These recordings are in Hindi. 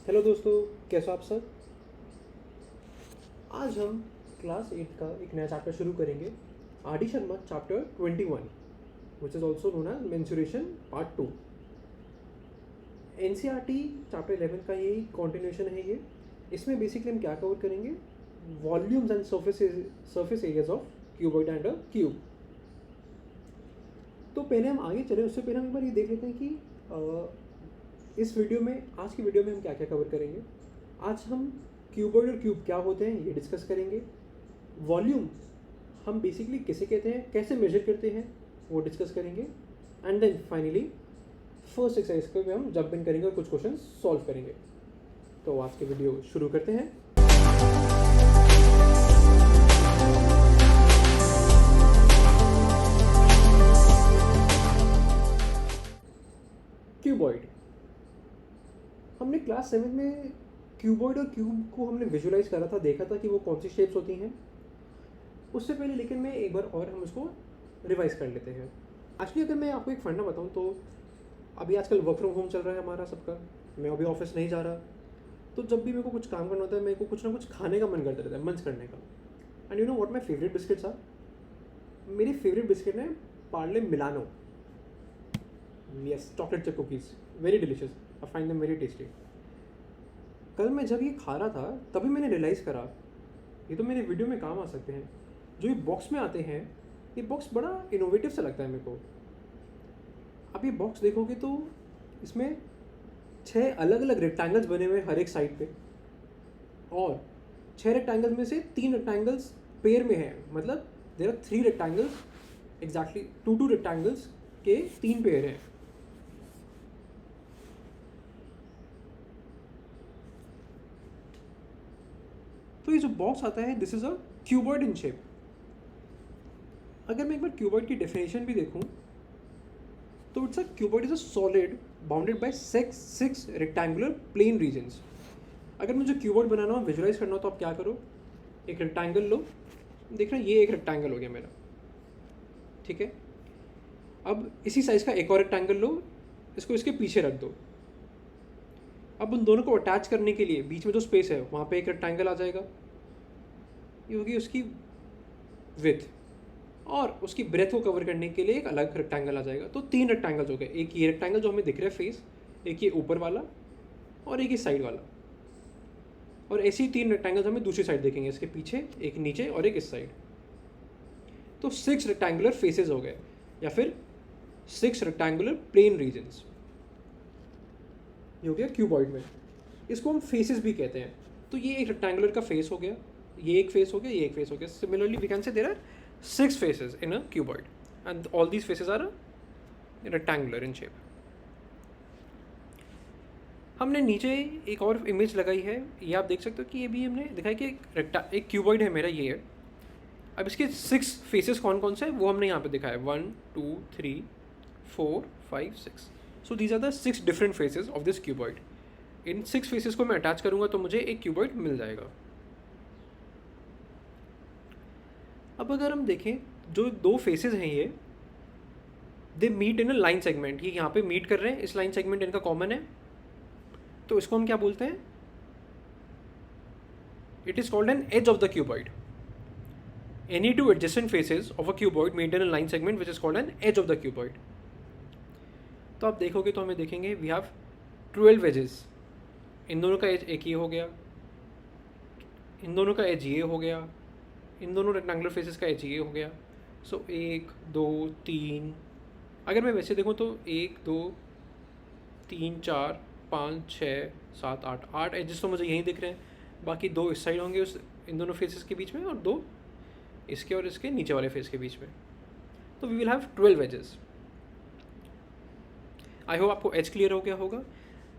हेलो दोस्तों, कैसे हो आप सब। आज हम क्लास 8 का एक नया चैप्टर शुरू करेंगे। R D Sharma chapter 21 which is also known as mensuration part 2। N C R T chapter 11 का यही कॉन्टिन्यूशन है ये। इसमें बेसिकली हम क्या कवर करेंगे, volumes and surface areas of cuboid and a cube. तो पहले हम आगे चले उससे पहले हम एक बार ये देख लेते हैं कि इस वीडियो में, आज की वीडियो में हम क्या क्या कवर करेंगे। आज हम क्यूबॉइड और क्यूब क्या होते हैं ये डिस्कस करेंगे। वॉल्यूम हम बेसिकली किसे कहते हैं, कैसे मेजर करते हैं वो डिस्कस करेंगे। And then finally first exercise पे हम जंप इन करेंगे और कुछ क्वेश्चन सॉल्व करेंगे। तो आज की वीडियो शुरू करते हैं। क्यूबॉइड, हमने क्लास 7 में क्यूबॉइड और क्यूब को हमने विजुलाइज करा था, देखा था कि वो कौन सी शेप्स होती हैं। उससे पहले लेकिन मैं एक बार और हम उसको रिवाइज कर लेते हैं। एक्चुअली अगर मैं आपको एक फंडा बताऊं तो अभी आजकल वर्क फ्रॉम होम चल रहा है हमारा सबका। मैं अभी ऑफिस नहीं जा रहा, तो जब भी मेरे को कुछ काम करना होता है मेरे को कुछ ना कुछ खाने का मन करता रहता है, मंच करने का। And you know what my favourite biscuits are. मेरी फेवरेट बिस्किट है Parle Milano. Yes, chocolate chip cookies, very delicious, I find them very tasty. कल मैं जब ये खा रहा था तभी मैंने रियलाइज़ करा ये तो मेरे वीडियो में काम आ सकते हैं। जो ये बॉक्स में आते हैं, ये बॉक्स बड़ा इनोवेटिव सा लगता है मेरे को। आप ये बॉक्स देखोगे तो इसमें 6 अलग अलग रेक्टेंगल्स बने हुए हैं हर एक साइड पे, और 6 रेक्टेंगल्स में से 3 रेक्टेंगल्स पेयर में हैं। मतलब there are 3 rectangles, exactly 2 rectangles के 3 पेयर हैं। तो ये जो बॉक्स आता है this is a cuboid in shape. अगर मैं एक बार क्यूबॉइड की डेफिनेशन भी देखूं तो it's a cuboid is a solid bounded by 6 rectangular plane regions. अगर मुझे क्यूबॉइड बनाना हो, विजुलाइज करना हो, तो आप क्या करो, एक रेक्टेंगल लो। देख रहे हैं, ये एक रेक्टेंगल हो गया मेरा, ठीक है। अब इसी साइज का एक और रेक्टेंगल लो, इसको इसके पीछे रख दो। अब उन दोनों को अटैच करने के लिए बीच में जो स्पेस है वहाँ पे एक रेक्टेंगल आ जाएगा, ये होगी उसकी विथ, और उसकी ब्रेथ को कवर करने के लिए एक अलग रेक्टेंगल आ जाएगा। तो 3 रेक्टेंगल्स हो गए, एक ये रेक्टेंगल जो हमें दिख रहा है फेस, एक ये ऊपर वाला, और एक ये साइड वाला। और ऐसे ही 3 रेक्टेंगल्स हमें दूसरी साइड देखेंगे, इसके पीछे, एक नीचे और एक इस साइड। तो 6 रेक्टेंगुलर फेसेस हो गए, या फिर 6 रेक्टेंगुलर प्लेन रीजन्स, ये हो गया क्यूबॉइड में। इसको हम फेसेस भी कहते हैं। तो ये एक रेक्टेंगुलर का फेस हो गया, ये एक फेस हो गया, ये एक फेस हो गया। Similarly we can say there are 6 faces in a cuboid and all these faces are rectangular in shape. हमने नीचे एक और इमेज लगाई है, ये आप देख सकते हो कि ये भी हमने दिखाया कि एक क्यूबॉइड है मेरा, ये है। अब इसके 6 फेसेस कौन कौन से हैं वो हमने यहाँ पे दिखाया, 1 2 3 4 5 6। So these are the 6 different faces of this cuboid. इन 6 फेसेस को मैं अटैच करूँगा तो मुझे एक क्यूबॉइड मिल जाएगा। अब अगर हम देखें, जो 2 फेसेस हैं ये, they meet in a line segment. ये यहाँ पे मीट कर रहे हैं, इस लाइन सेगमेंट इनका कॉमन है, तो इसको हम क्या बोलते हैं, it is called an edge of the cuboid. Any 2 adjacent faces of a cuboid meet in a line segment which is called an edge of the cuboid. तो आप देखोगे तो हमें देखेंगे वी हैव 12 एजेस। इन दोनों का एज एक ये हो गया, इन दोनों का एज ये हो गया, इन दोनों रेक्टेंगुलर फेसेस का एज ये हो गया। सो 1 2 3, अगर मैं वैसे देखूँ तो 1 2 3 4 5 6 7 8 एजेस तो मुझे यहीं दिख रहे हैं। बाकी 2 इस साइड होंगे उस इन दोनों फेसेस के बीच में, और 2 इसके और इसके नीचे वाले फेस के बीच में। तो we will have 12 edges. I hope आपको एज क्लियर हो गया होगा।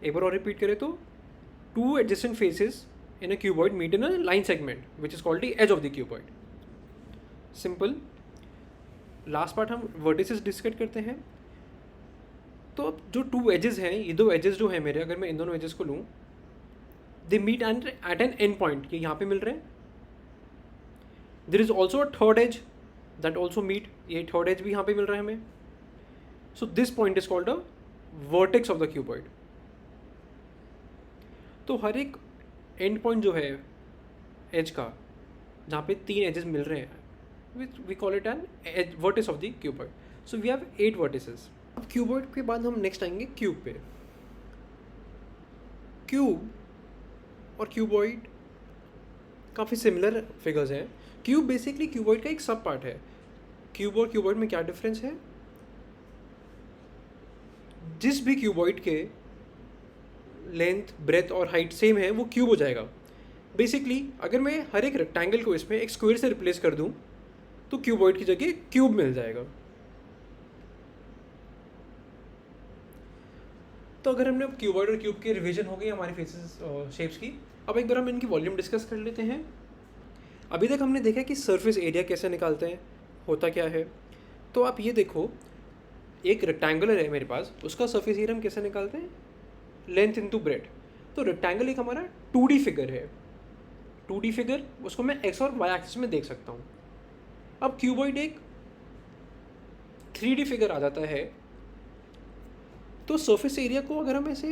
एक बार और रिपीट करें तो 2 adjacent faces in a cuboid meet in a line segment which is called the edge of the cuboid. Simple. Last part हम वर्टिसेस डिस्कस करते हैं। तो अब जो 2 एजेस हैं, ये 2 एजेस जो हैं मेरे, अगर मैं इन दोनों एजेस को लूँ, they meet at an end point, ये यहाँ पे मिल रहे हैं। There is also a third edge that also meet, ये थर्ड एज भी यहाँ पे मिल रहा है हमें। So this point is called a vertex of the cuboid. तो हर एक एंड पॉइंट जो है एज का, जहाँ पे 3 एजेस मिल रहे हैं, which we call it an edge vertex of the cuboid. So we have 8 vertices. अब क्यूबॉइड के बाद हम नेक्स्ट आएंगे क्यूब पे। क्यूब और क्यूबॉइड काफ़ी सिमिलर फिगर्स हैं। क्यूब बेसिकली क्यूबॉइड का एक सब पार्ट है। क्यूब और क्यूबॉइड में क्या डिफरेंस है? जिस भी क्यूबॉइड के लेंथ, ब्रेथ और हाइट सेम है वो क्यूब हो जाएगा। बेसिकली अगर मैं हर एक रेक्टेंगल को इसमें एक स्क्वायर से रिप्लेस कर दूं तो क्यूबॉइड की जगह क्यूब मिल जाएगा। तो अगर हमने अब क्यूबॉइड और क्यूब के रिवीजन हो गई हमारी फेसेस शेप्स की, अब एक बार हम इनकी वॉल्यूम डिस्कस कर लेते हैं। अभी तक हमने देखा कि सरफेस एरिया कैसे निकालते हैं, होता क्या है। तो आप ये देखो, एक रेक्टेंगुलर है मेरे पास, उसका सरफेस एरिया हम कैसे निकालते हैं? Length into breadth. तो रेक्टेंगल एक हमारा 2D फिगर है। 2D फिगर उसको मैं एक्स और वाई एक्सिस में देख सकता हूँ। अब क्यूबॉइड एक 3D फिगर आ जाता है। तो सरफेस एरिया को अगर हम ऐसे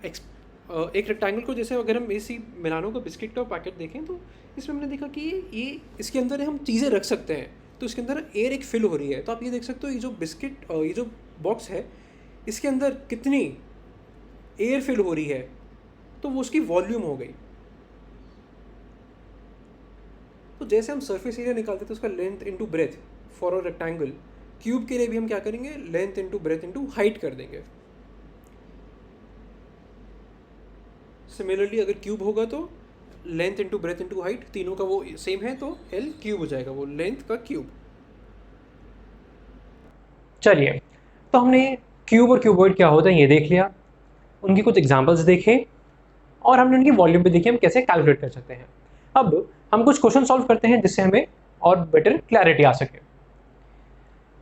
एक रेक्टेंगल को जैसे अगर हम इसी मिलानो का बिस्किट का पैकेट देखें तो इसमें हमने देखा कि ये इसके अंदर हम चीज़ें रख सकते हैं। तो इसके अंदर एयर एक फिल हो रही है। तो आप ये देख सकते हो, ये जो बिस्किट, ये जो बॉक्स है, इसके अंदर कितनी एयर फिल हो रही है, तो वो उसकी वॉल्यूम हो गई। तो जैसे हम सरफेस एरिया निकालते थे उसका length into breadth for a rectangle, cube के लिए भी हम क्या करेंगे? Length into breadth into height कर देंगे। सिमिलरली अगर क्यूब होगा तो length into breadth into height, तीनों का वो सेम है तो एल क्यूब हो जाएगा, वो लेंथ का क्यूब। चलिए, तो हमने क्यूब और क्यूबॉइड क्या होता है ये देख लिया, उनकी कुछ एग्जांपल्स देखे और हमने उनकी वॉल्यूम भी देखी, हम कैसे कैलकुलेट कर सकते हैं। अब हम कुछ क्वेश्चन सॉल्व करते हैं जिससे हमें और बेटर क्लैरिटी आ सके।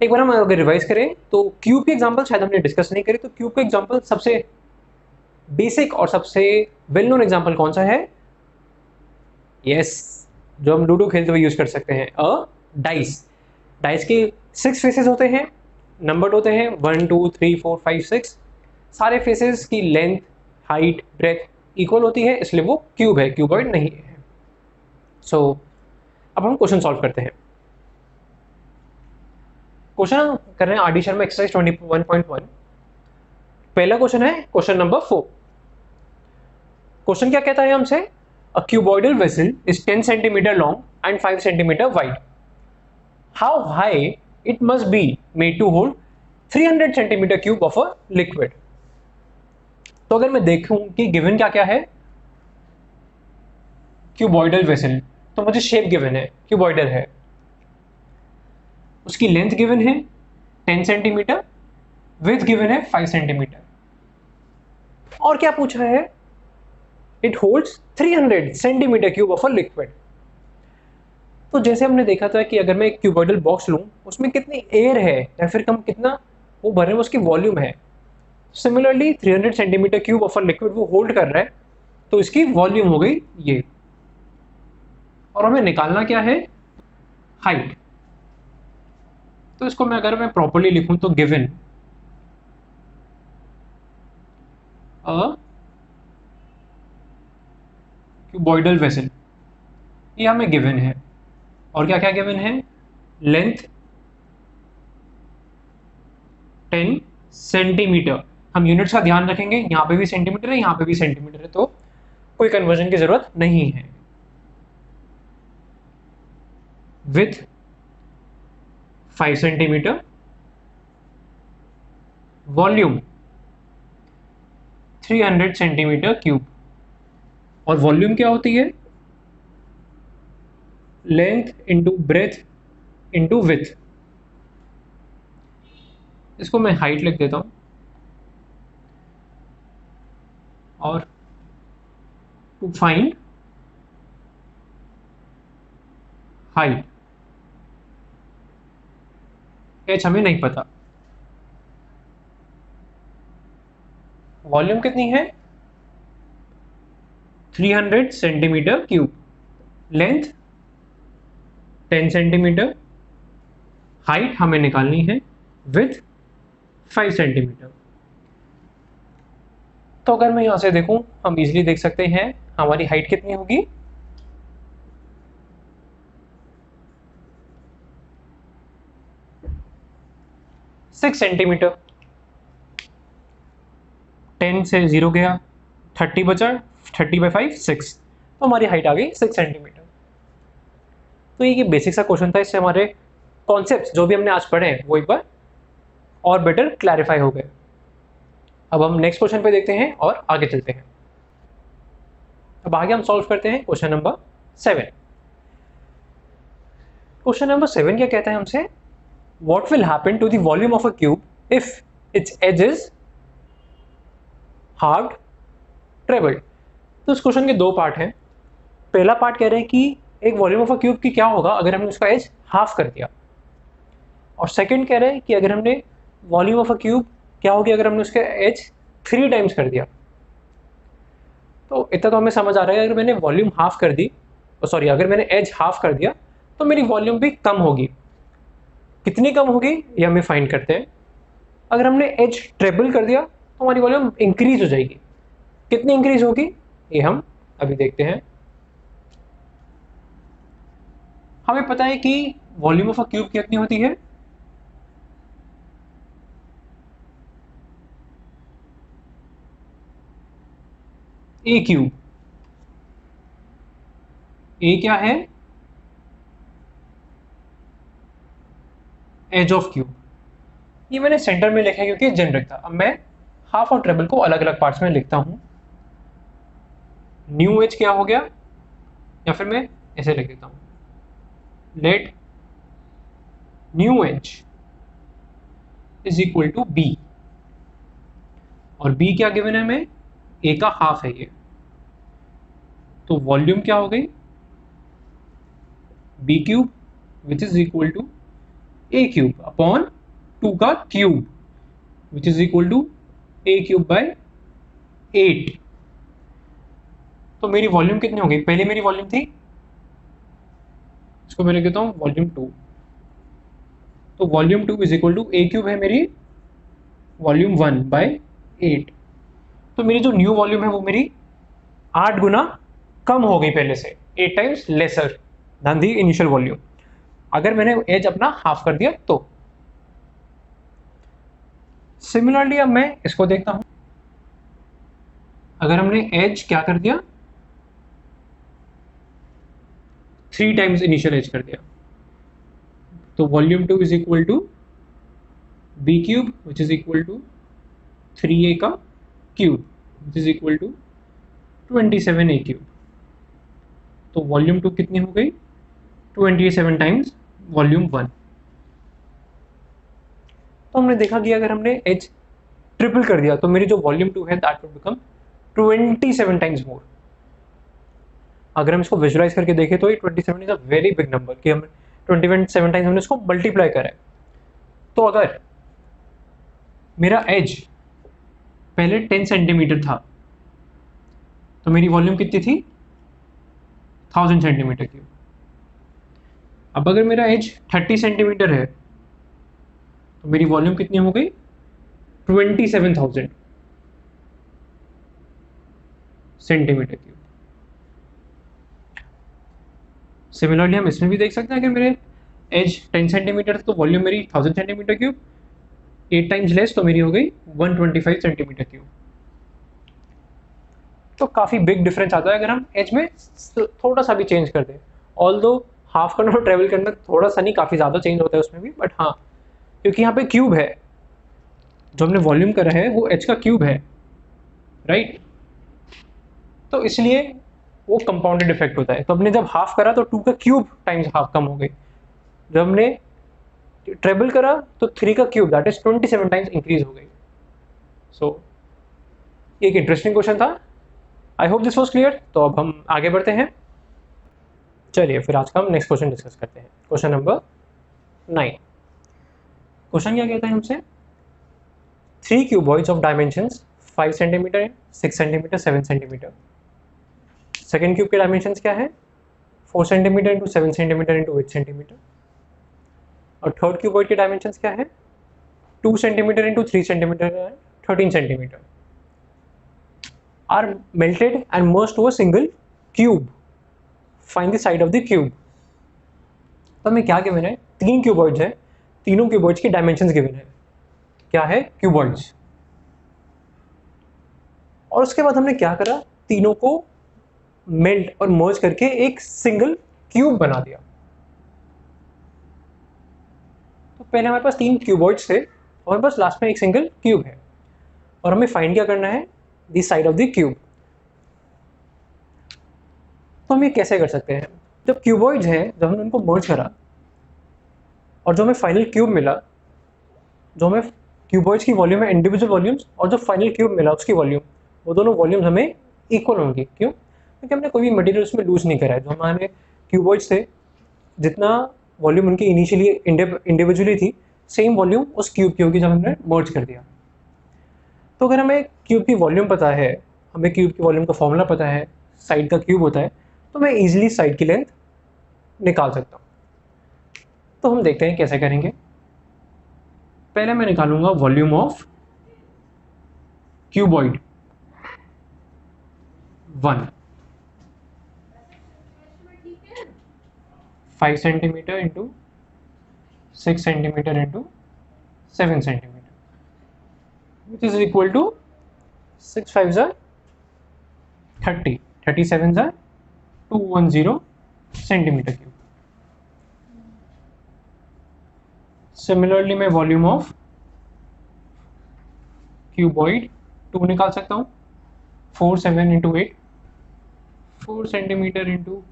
एक बार हम अगर रिवाइज करें तो क्यूब के एग्जांपल शायद हमने डिस्कस नहीं करी। तो क्यूब का एग्जांपल सबसे बेसिक और सबसे वेल नोन एग्जांपल कौन सा है? यस, जो हम लूडो खेलते हुए यूज कर सकते हैं, अ डाइस। डाइस के 6 फेसेस होते हैं, नंबर्ड होते हैं 1 2 3 4 5 6। सारे फेसेस की लेंथ, हाइट, ब्रेथ इक्वल होती है, इसलिए वो क्यूब है, क्यूबॉइड नहीं है। सो अब हम क्वेश्चन सॉल्व करते हैं। क्वेश्चन कर रहे हैं आर डी शर्मा एक्सरसाइज 21.1। पहला क्वेश्चन है क्वेश्चन नंबर 4। क्वेश्चन क्या कहता है हमसे? A cuboidal vessel is 10 centimetre long and 5 centimetre wide. How high it must be made to hold 300 centimetre cube of a liquid. तो अगर मैं देखूं कि गिवन क्या क्या है, क्यूबॉइडल वेसल, तो मुझे शेप गिवन है, क्यूबॉइडल है, उसकी लेंथ गिवन है 10 सेंटीमीटर, विड्थ गिवन है 5 सेंटीमीटर, और क्या पूछा है? It holds 300 centimetre cube of a liquid. तो जैसे हमने देखा था कि अगर मैं एक क्यूबॉइडल बॉक्स लूं, उसमें कितनी एयर है या फिर कम कितना वो भरे में उसकी वॉल्यूम है। Similarly 300 centimetre cube of a liquid वो होल्ड कर रहा है, तो इसकी वॉल्यूम हो गई ये। और हमें निकालना क्या है? हाइट। तो इसको मैं अगर मैं प्रॉपर्ली लिखूं तो गिवन अ क्यूबॉइडल वेसल, ये हमें गिवन है। और क्या क्या गिवन है? Length 10 centimetre. हम यूनिट्स का ध्यान रखेंगे, यहां पे भी सेंटीमीटर है, यहां पे भी सेंटीमीटर है, तो कोई कन्वर्जन की जरूरत नहीं है। With 5 centimetre, volume 300 centimetre cube. और वॉल्यूम क्या होती है? Length into breadth into with. इसको मैं हाइट लिख देता हूं, और टू फाइंड हाइट, एच हमें नहीं पता। वॉल्यूम कितनी है? 300 centimetre cube, length 10 centimetre, height हमें निकालनी है विथ 5 सेंटीमीटर। तो अगर मैं यहाँ से देखूँ, हम इजीली देख सकते हैं हमारी हाइट कितनी होगी, 6 सेंटीमीटर। 10 से 0 गया, 30 बचा, 30/5 6, तो हमारी हाइट आ गई 6 सेंटीमीटर। तो ये बेसिक सा क्वेश्चन था, इससे हमारे कॉन्सेप्ट जो भी हमने आज पढ़े हैं वो एक बार और बेटर क्लैरिफाई हो गए। अब हम नेक्स्ट क्वेश्चन पे देखते हैं और आगे चलते हैं। अब आगे हम सॉल्व करते हैं क्वेश्चन नंबर 7। क्वेश्चन नंबर 7 क्या कहता है हमसे, what will happen to the volume of a cube if its edge is half trebled. तो इस क्वेश्चन के दो पार्ट हैं। पहला पार्ट कह रहे हैं कि एक वॉल्यूम ऑफ अ क्यूब की क्या होगा अगर हमने उसका एज हाफ कर दिया, और सेकंड कह रहे हैं कि अगर हमने वॉल्यूम ऑफ अ क्यूब क्या होगी अगर हमने उसके एज 3 टाइम्स कर दिया। तो इतना तो हमें समझ आ रहा है, अगर मैंने वॉल्यूम हाफ कर दी, सॉरी अगर मैंने एज हाफ कर दिया तो मेरी वॉल्यूम भी कम होगी। कितनी कम होगी ये हमें फाइंड करते हैं। अगर हमने एज ट्रेबल कर दिया तो हमारी वॉल्यूम इंक्रीज हो जाएगी। कितनी इंक्रीज होगी ये हम अभी देखते हैं। हमें पता है कि वॉल्यूम ऑफ अ क्यूब कितनी होती है, ए क्यूब। ए क्या है, एज ऑफ क्यूब। ये मैंने सेंटर में लिखा है क्योंकि जेनरिक था। अब मैं हाफ और ट्रेबल को अलग अलग पार्ट्स में लिखता हूं। न्यू एज क्या हो गया, या फिर मैं ऐसे लिख देता हूं, let new edge is equal to b, और बी क्या गिवन है हमें, ए का हाफ है ये। तो वॉल्यूम क्या हो गई, b cube which is equal to a cube upon 2 का cube which is equal to a cube by 8। तो मेरी वॉल्यूम कितनी हो गई, पहले मेरी वॉल्यूम थी, इसको मैं लिख देता हूं वॉल्यूम 2। तो volume 2 is equal to a cube है मेरी वॉल्यूम 1 बाय 8। तो मेरी जो न्यू वॉल्यूम है वो मेरी 8 गुना कम हो गई पहले से, 8 times lesser than the initial volume, अगर मैंने एज अपना हाफ कर दिया तो। सिमिलरली अब मैं इसको देखता हूं, अगर हमने एज क्या कर दिया, 3 टाइम्स इनिशियल एज कर दिया, तो volume 2 is equal to b cube which is equal to 3a का cube which is equal to 27a cube. तो वॉल्यूम 2 कितनी हो गई, 27 टाइम्स वॉल्यूम 1। तो हमने देखा कि अगर हमने एज ट्रिपल कर दिया तो मेरी जो वॉल्यूम 2 है that will become 27 times more. अगर हम इसको विजुलाइज करके देखें तो ये 27 is a very big number, कि हम 27 टाइम्स हमने इसको मल्टीप्लाई करा है। तो अगर मेरा एज पहले 10 सेंटीमीटर था तो मेरी वॉल्यूम कितनी थी, 1000 सेंटीमीटर क्यूब। अब अगर मेरा एज 30 सेंटीमीटर है तो मेरी वॉल्यूम कितनी हो गई, 27,000 सेंटीमीटर क्यूब। सिमिलरली हम इसमें भी देख सकते हैं, अगर मेरे एज 10 सेंटीमीटर तो वॉल्यूम मेरी 1000 सेंटीमीटर क्यूब, 8 टाइम्स लेस तो मेरी हो गई 125 सेंटीमीटर क्यूब। तो काफ़ी बिग डिफरेंस आता है अगर हम एज में थोड़ा सा भी चेंज कर दें। ऑल्दो हाफ करना और ट्रेवल करना थोड़ा सा नहीं, काफ़ी ज़्यादा चेंज होता है उसमें भी, बट हाँ क्योंकि यहाँ पे क्यूब है, जो हमने वॉल्यूम करा है वो एच का क्यूब है, राइट। तो इसलिए वो कंपाउंडेड इफेक्ट होता है। तो हमने जब हाफ करा तो 2 का क्यूब टाइम्स हाफ कम हो गई, जब हमने ट्रेबल करा तो 3 का cube that is 27 times increase हो गई। सो एक इंटरेस्टिंग क्वेश्चन था। आई होप दिस वॉज क्लियर। तो अब हम आगे बढ़ते हैं। चलिए फिर आज का हम नेक्स्ट क्वेश्चन डिस्कस करते हैं। Question number 9। क्वेश्चन क्या कहता है हमसे, 3 cuboids of dimensions 5 centimetre, 6 centimetre, 7 centimetre. Second cube के डायमेंशंस क्या है, 4 centimetre into 7 centimetre into 8 centimetre. और थर्ड क्यूबॉइड के डायमेंशंस क्या है, 2 centimetre into 3 centimetre 13 centimetre. Are melted and merged to a single cube, find the side of the cube. तो हमें क्या गिवन है, 3 क्यूबॉइड्स हैं, तीनों क्यूबॉइड्स की डायमेंशंस गिवन है, क्या है, क्यूबॉइड्स। और उसके बाद हमने क्या करा, तीनों को मेल्ट और मर्ज करके एक सिंगल क्यूब बना दिया। तो पहले हमारे पास 3 क्यूबॉइड्स थे और हमारे पास लास्ट में एक सिंगल क्यूब है, और हमें फाइंड क्या करना है, the side of the cube. तो हम ये कैसे कर सकते हैं, जब क्यूबॉइड्स हैं, जब हमने उनको मर्ज करा और जो हमें फाइनल क्यूब मिला, जो हमें क्यूबॉइड्स की वॉल्यूम है इंडिविजुअल वॉल्यूम्स, और जो फाइनल क्यूब मिला उसकी वॉल्यूम, वो दोनों वॉल्यूम्स हमें इक्वल होंगी। क्यों, क्योंकि हमने कोई भी मटेरियल उसमें लूज नहीं करा है। जो हमारे क्यूबॉइड्स थे, जितना वॉल्यूम उनकी इनिशियली इंडिविजुअली थी, सेम वॉल्यूम उस क्यूब की होगी जब हमने मर्ज कर दिया। तो अगर हमें क्यूब की वॉल्यूम पता है, हमें क्यूब की वॉल्यूम का फॉर्मूला पता है, साइड का क्यूब होता है, तो मैं ईजिली साइड की लेंथ निकाल सकता हूँ। तो हम देखते हैं कैसे करेंगे। पहले मैं निकालूंगा volume of cuboid 1, 5 centimetre into 6 centimetre into 7 centimetre, which is equal to 6 5 30, 37 210 centimetre cube. Similarly मैं वॉल्यूम ऑफ क्यूबॉइड 2 निकाल सकता हूँ, 4 7 into 8, 4 centimetre into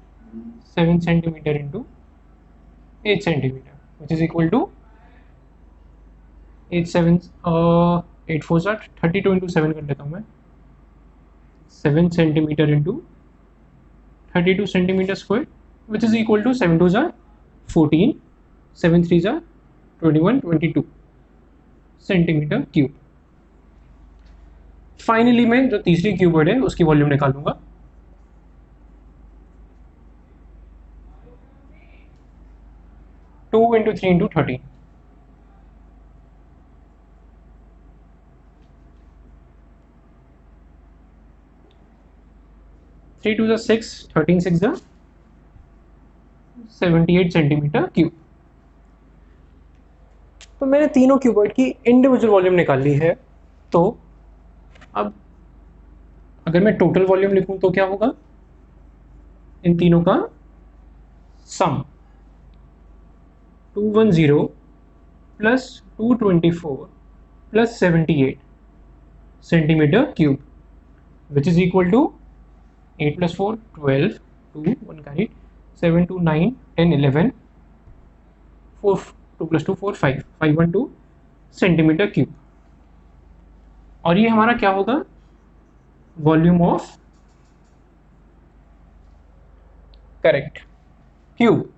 7 centimetre into 8 centimetre, which is equal to 8 4 32 into 7 कर लेता हूँ मैं, 7 centimetre into 32 centimetre square, which is equal to 7 2 14, 7 3 21 22 centimetre cube. Finally मैं जो तीसरी क्यूबॉइड है उसकी वॉल्यूम निकालूंगा। Two into 3 into 30, 3 2 6, 13 6 78 centimetre cube. तो मैंने तीनों क्यूबॉइड की इंडिविजुअल वॉल्यूम निकाल ली है। तो अब अगर मैं टोटल वॉल्यूम लिखूं तो क्या होगा, इन तीनों का sum 210 plus 224 plus 78 centimetre cube, which is equal to 8 plus 4 12, 2 1 carried, 7 2 9 10 11, 4 2 plus 2 4 5 512 centimetre cube. और ये हमारा क्या होगा, वॉल्यूम ऑफ करेक्ट क्यूब।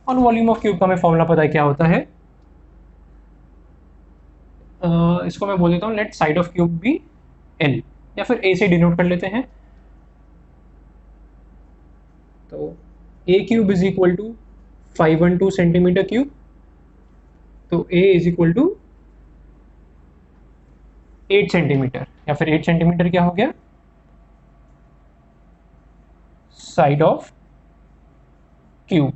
और वॉल्यूम ऑफ क्यूब का हमें फॉर्मूला पता है क्या होता है, इसको मैं बोल देता हूँ, let side of cube be l, या फिर ए से डिनोट कर लेते हैं। तो a cube is equal to 512 centimetre cube, तो a is equal to 8 centimetre, या फिर 8 सेंटीमीटर क्या हो गया, side of cube.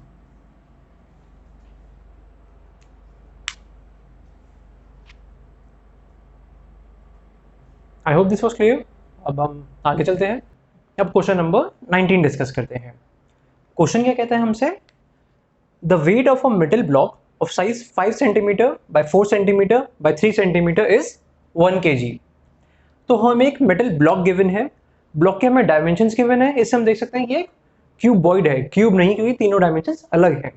I hope this was clear. अब हम आगे चलते हैं। अब क्वेश्चन नंबर 19 डिस्कस करते हैं। क्वेश्चन क्या कहता है हमसे, the weight of a metal block of size 5 centimetre bye 4 centimetre bye 3 centimetre is 1 kg। तो हमें एक मेटल ब्लॉक गिवन है, ब्लॉक के हमें डायमेंशंस गिवन है, इससे हम देख सकते हैं कि एक क्यूबॉइड है, क्यूब नहीं क्योंकि तीनों डायमेंशंस अलग हैं,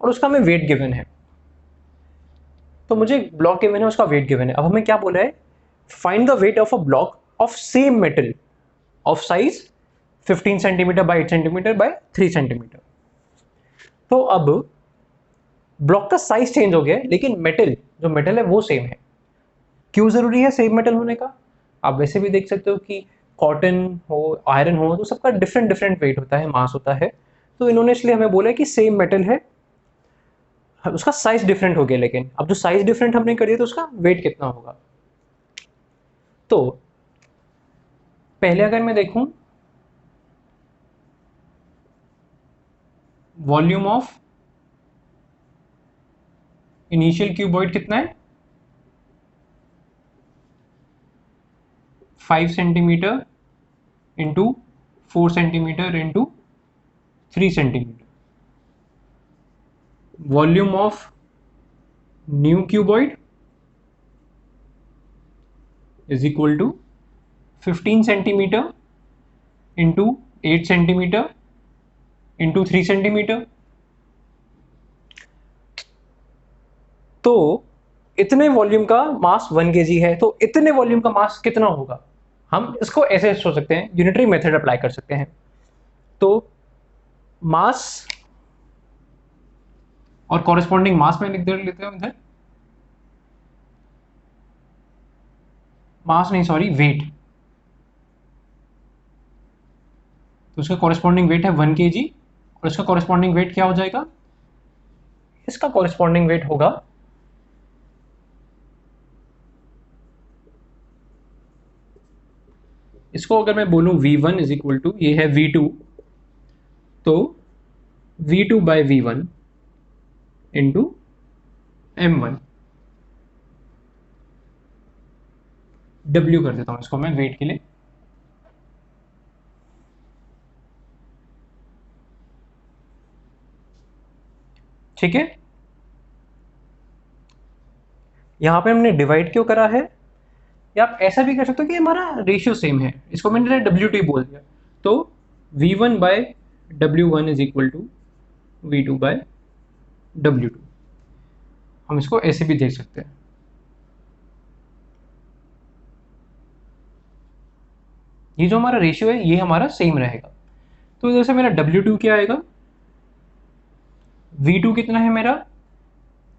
और उसका हमें वेट गिवन है। तो मुझे ब्लॉक गिवन है, उसका वेट गिवन है। अब हमें क्या बोला है, find the weight of a block of same metal of size 15 centimetre bye 8 centimetre bye 3 centimetre. तो अब ब्लॉक का साइज चेंज हो गया है, लेकिन मेटल, जो मेटल है वो सेम है। क्यों जरूरी है सेम मेटल होने का, आप वैसे भी देख सकते हो कि कॉटन हो, आयरन हो, तो सबका डिफरेंट डिफरेंट वेट होता है, मास होता है। तो इन्होंने इसलिए हमें बोला कि सेम मेटल है, उसका साइज डिफरेंट हो गया, लेकिन अब जो साइज डिफरेंट हमने कर दिया तो उसका वेट कितना होगा। तो पहले अगर मैं देखूं वॉल्यूम ऑफ इनिशियल क्यूबॉइड कितना है 5 centimetre into 4 centimetre into 3 centimetre. Volume of new cuboid is equal to 15 centimetre into 8 centimetre into 3 centimetre. तो इतने वॉल्यूम का मास 1 kg है, तो इतने वॉल्यूम का मास कितना होगा? हम इसको ऐसे सोच सकते हैं, यूनिटरी मेथड अप्लाई कर सकते हैं। तो मास और कॉरेस्पॉन्डिंग मास में लिख लेते हैं इधर, मास नहीं सॉरी वेट, तो उसका कॉरेस्पॉन्डिंग वेट है 1 kg और इसका कॉरेस्पॉन्डिंग वेट क्या हो जाएगा? इसका कॉरेस्पॉन्डिंग वेट होगा इसको अगर मैं बोलूं V1 इज इक्वल टू ये है V2, तो V2 bye V1 into M1 W कर देता हूं इसको मैं वेट के लिए। ठीक है, यहां पे हमने डिवाइड क्यों करा है? या आप ऐसा भी कर सकते हो कि हमारा रेशियो सेम है, इसको मैंने WT बोल दिया, तो V1 by W1 is equal to V2 by W2। हम इसको ऐसे भी देख सकते हैं। ये जो हमारा रेशियो है ये हमारा सेम रहेगा, तो इधर से मेरा W2 क्या आएगा? V2 कितना है मेरा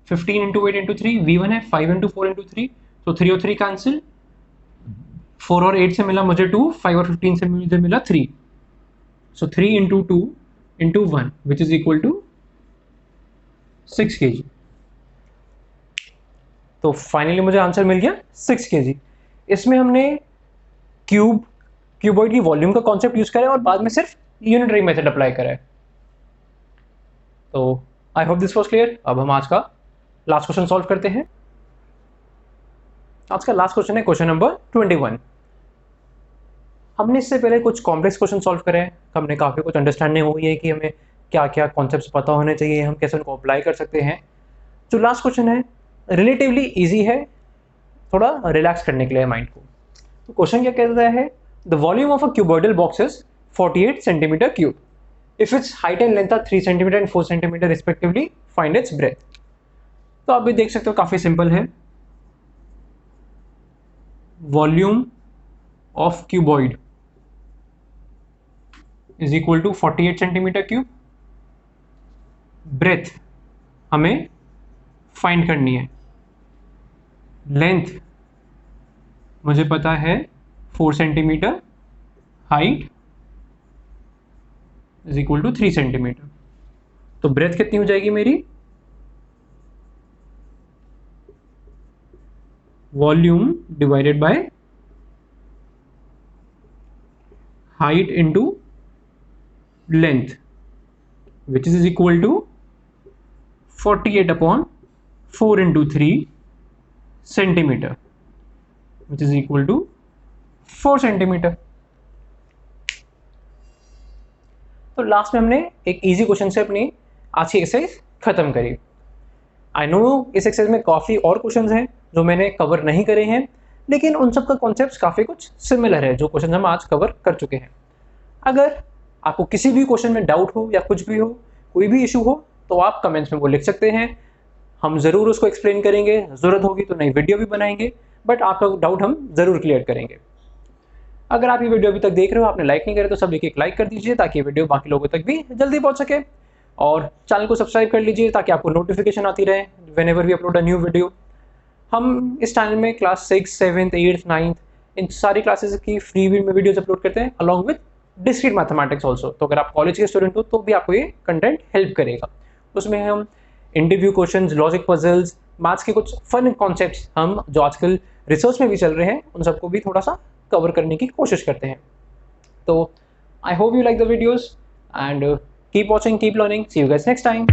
15 इंटू 8 इंटू 3, V1 है 5 इंटू 4 इंटू 3, तो 3 और 3 कैंसिल, 4 और 8 से मिला मुझे 2, 5 और 15 से मुझे मिला 3, so 3 into 2 into 1 which is equal to 6 kg। तो फाइनली मुझे आंसर मिल गया 6 kg। इसमें हमने क्यूबॉइड की वॉल्यूम का कॉन्सेप्ट यूज करा है और बाद में सिर्फ यूनिटरी मेथड अप्लाई करा है। तो I hope this was clear. अब हम आज का लास्ट क्वेश्चन सॉल्व करते हैं। आज का लास्ट क्वेश्चन है क्वेश्चन नंबर 21। हमने इससे पहले कुछ कॉम्प्लेक्स क्वेश्चन सॉल्व करे हैं, हमने काफ़ी कुछ अंडरस्टैंडिंग हुई है कि हमें क्या क्या कॉन्सेप्ट्स पता होने चाहिए, हम कैसे उनको अप्लाई कर सकते हैं। जो लास्ट क्वेश्चन है रिलेटिवली ईजी है, थोड़ा रिलैक्स करने के लिए माइंड को। तो क्वेश्चन क्या कहता है? The volume of a cuboidal box is 48 centimetre cube. If its height and length are 3 centimetre and 4 centimetre respectively, find its breadth. तो आप भी देख सकते हो काफ़ी सिंपल है। Volume of cuboid is equal to 48 centimetre cube. Breadth हमें फाइंड करनी है। लेंथ मुझे पता है 4 centimetre, height is equal to 3 centimetre. तो ब्रेथ कितनी हो जाएगी मेरी? Volume divided by height into length which is equal to 48 upon 4 into 3 centimetre which is equal to 4 centimetre. तो लास्ट में हमने एक इजी क्वेश्चन से अपनी आज की एक्सरसाइज खत्म करी। आई नो इस एक्सरसाइज में काफ़ी और क्वेश्चंस हैं जो मैंने कवर नहीं करे हैं, लेकिन उन सब का कॉन्सेप्ट काफ़ी कुछ सिमिलर है जो क्वेश्चन हम आज कवर कर चुके हैं। अगर आपको किसी भी क्वेश्चन में डाउट हो या कुछ भी हो, कोई भी इशू हो, तो आप कमेंट्स में वो लिख सकते हैं। हम ज़रूर उसको एक्सप्लेन करेंगे, ज़रूरत होगी तो नई वीडियो भी बनाएंगे, बट आपका डाउट हम ज़रूर क्लियर करेंगे। अगर आप ये वीडियो अभी तक देख रहे हो, आपने लाइक नहीं करे तो सब एक लाइक कर दीजिए ताकि ये वीडियो बाकी लोगों तक भी जल्दी पहुंच सके, और चैनल को सब्सक्राइब कर लीजिए ताकि आपको नोटिफिकेशन आती रहे whenever we upload a new video. हम इस चैनल में क्लास 6, 7, 8, 9 इन सारी क्लासेस की फ्री में वीडियोज अपलोड करते हैं along with discrete mathematics also. तो अगर आप कॉलेज के स्टूडेंट हो तो भी आपको ये कंटेंट हेल्प करेगा। उसमें हम interview questions, logic puzzles, maths के कुछ फन कॉन्सेप्ट्स हम जो आजकल रिसर्च में भी चल रहे हैं उन सबको भी थोड़ा सा कवर करने की कोशिश करते हैं। तो I hope you like the videos and keep watching, keep learning, see you guys next time.